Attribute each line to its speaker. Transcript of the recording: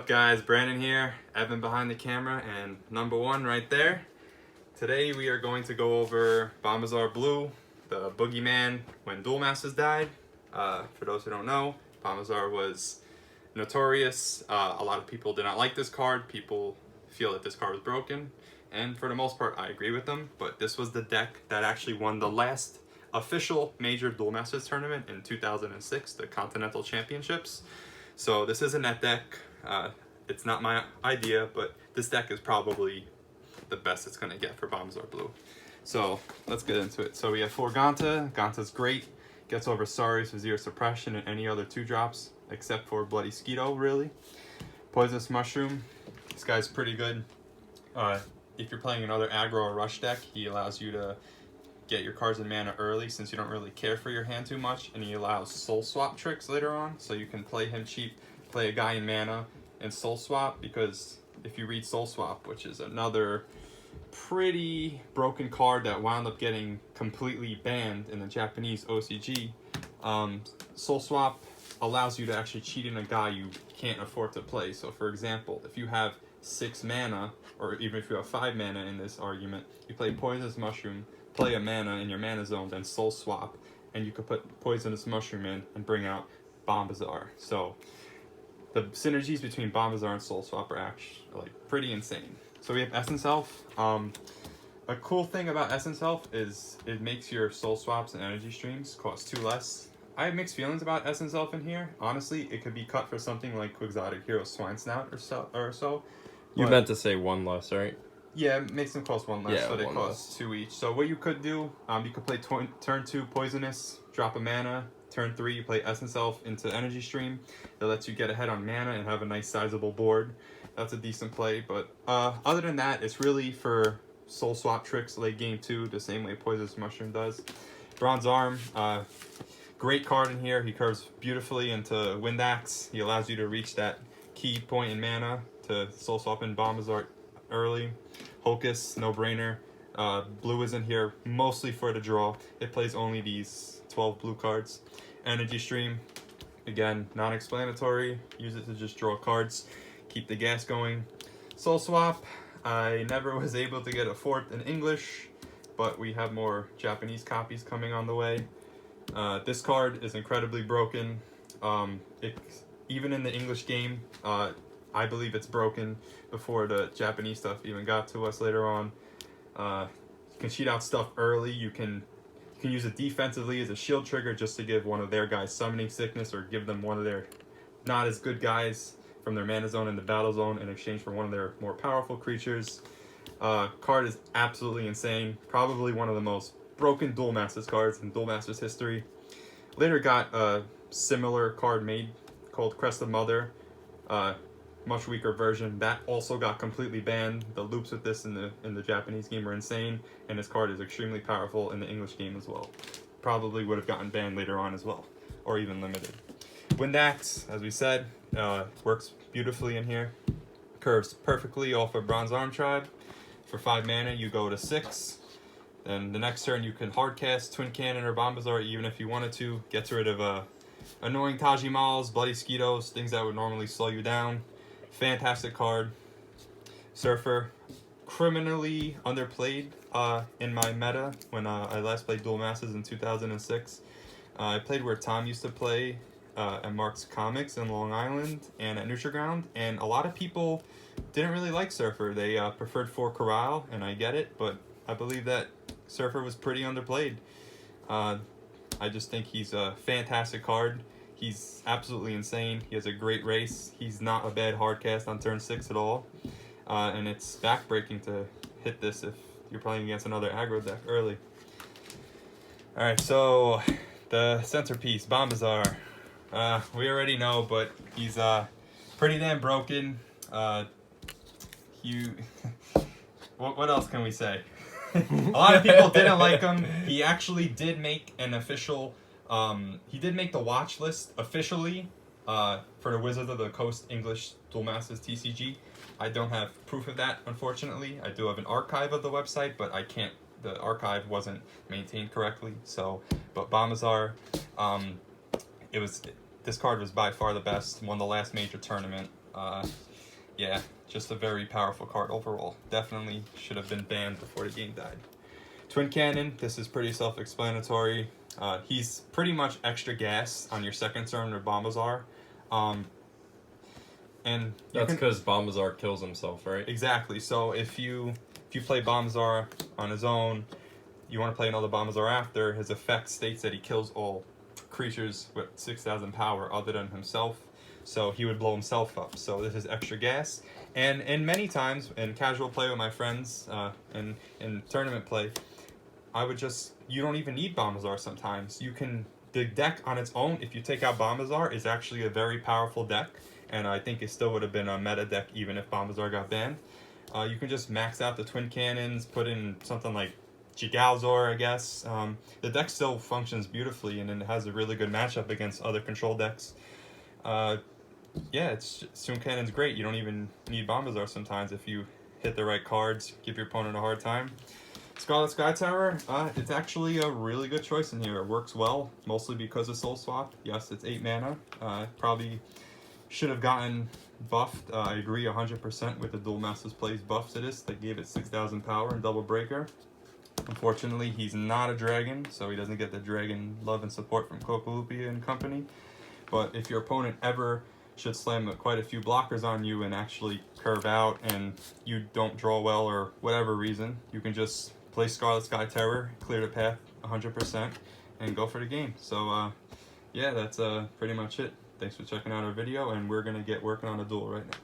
Speaker 1: up, guys? Brandon here, Evan behind the camera, and number one right there. Today we are going to go over Bombazar Blue, the boogeyman when Duelmasters died. For those who don't know, Bombazar was notorious. A lot of people did not like this card. People feel that this card was broken, and for the most part I agree with them, but this was the deck that actually won the last official major Duelmasters tournament in 2006, the Continental Championships. So this isn't that deck. It's not my idea, but this deck is probably the best it's going to get for Bombazar Blue. So let's get into it. So we have 4 Ganta. Ganta's great. Gets over Saris with 0 suppression and any other 2-drops, except for Bloody Skeeto, really. Poisonous Mushroom. This guy's pretty good. If you're playing another aggro or rush deck, he allows you to get your cards in mana early since you don't really care for your hand too much, and he allows soul swap tricks later on, so you can play him cheap, play a guy in mana and soul swap, because if you read soul swap, which is another pretty broken card that wound up getting completely banned in the Japanese OCG, soul swap allows you to actually cheat in a guy you can't afford to play. So for example, if you have 6 mana, or even if you have 5 mana in this argument, you play Poisonous Mushroom, play a mana in your mana zone, then soul swap, and you could put Poisonous Mushroom in and bring out Bombazar. So the synergies between Bombazar and soul swap are actually like pretty insane. So we have Essence Elf. A cool thing about Essence Elf is it makes your soul swaps and energy streams cost 2 less. I have mixed feelings about Essence Elf in here. Honestly, it could be cut for something like Quixotic Hero Swine Snout or so.
Speaker 2: You meant to say 1 less, right?
Speaker 1: Yeah, it makes them cost 1 less,
Speaker 2: Yeah,
Speaker 1: so they
Speaker 2: 1
Speaker 1: cost
Speaker 2: less.
Speaker 1: 2 each. So what you could do, you could play turn 2 Poisonous, drop a mana. Turn 3, you play Essence Elf into Energy Stream. That lets you get ahead on mana and have a nice sizable board. That's a decent play, but other than that, it's really for soul swap tricks late game 2, the same way Poisonous Mushroom does. Bronze Arm, great card in here. He curves beautifully into Wind Axe. He allows you to reach that key point in mana to soul swap in Bombazar early. Hocus, no brainer. Blue is in here mostly for the draw. It plays only these 12 blue cards. Energy Stream, again, non-explanatory. Use it to just draw cards, keep the gas going. Soul Swap, I never was able to get a 4th in English, but we have more Japanese copies coming on the way. This card is incredibly broken. Even in the English game, I believe it's broken before the Japanese stuff even got to us later on. You can cheat out stuff early. You can use it defensively as a shield trigger just to give one of their guys summoning sickness, or give them one of their not as good guys from their mana zone in the battle zone in exchange for one of their more powerful creatures. Card is absolutely insane. Probably one of the most broken Duelmasters cards in Duelmasters history. Later got a similar card made called Crest of Mother. Much weaker version that also got completely banned. The loops with this in the Japanese game are insane, and this card is extremely powerful in the English game as well. Probably would have gotten banned later on as well, or even limited. Wind Axe, as we said, works beautifully in here. Curves perfectly off of Bronze Arm Tribe. For 5 mana, you go to 6. Then the next turn, you can hardcast Twin Cannon or Bombazar, even if you wanted to. Gets rid of annoying Tajimals, Bloody Skeetos, things that would normally slow you down. Fantastic card. Surfer, criminally underplayed in my meta when I last played Duelmasters in 2006. I played where Tom used to play at Mark's Comics in Long Island and at Nutri-Ground, and a lot of people didn't really like Surfer. They preferred For Corral, and I get it, but I believe that Surfer was pretty underplayed. I just think he's a fantastic card. He's absolutely insane. He has a great race. He's not a bad hardcast on turn 6 at all. And it's backbreaking to hit this if you're playing against another aggro deck early. Alright, so the centerpiece, Bombazar. We already know, but he's pretty damn broken. What else can we say? A lot of people didn't like him. He actually did make an official... he did make the watch list officially for the Wizards of the Coast English Duelmasters TCG. I don't have proof of that, unfortunately. I do have an archive of the website, but I can't. The archive wasn't maintained correctly. So, but Bombazar, this card was by far the best. Won the last major tournament. yeah, just a very powerful card overall. Definitely should have been banned before the game died. Twin Cannon, this is pretty self-explanatory. He's pretty much extra gas on your second turn or Bombazar. And
Speaker 2: that's because Bombazar kills himself, right?
Speaker 1: Exactly. So if you play Bombazar on his own, you want to play another Bombazar after, his effect states that he kills all creatures with 6,000 power other than himself. So he would blow himself up. So this is extra gas. And many times in casual play with my friends, and in tournament play, you don't even need Bombazar sometimes. The deck on its own, if you take out Bombazar, is actually a very powerful deck. And I think it still would have been a meta deck even if Bombazar got banned. You can just max out the Twin Cannons, put in something like Gigalzor, I guess. The deck still functions beautifully, and it has a really good matchup against other control decks. Yeah, Twin Cannon's great. You don't even need Bombazar sometimes if you hit the right cards, give your opponent a hard time. Scarlet Sky Tower, it's actually a really good choice in here. It works well, mostly because of Soul Swap. Yes, it's 8 mana. Probably should have gotten buffed. I agree 100% with the Duelmasters plays buff to this. They gave it 6,000 power and double breaker. Unfortunately, he's not a dragon, so he doesn't get the dragon love and support from Kokolupia and company. But if your opponent ever should slam quite a few blockers on you and actually curve out and you don't draw well or whatever reason, you can just play Scarlet Sky Terror, clear the path 100%, and go for the game. So yeah, that's pretty much it. Thanks for checking out our video, and we're going to get working on a duel right now.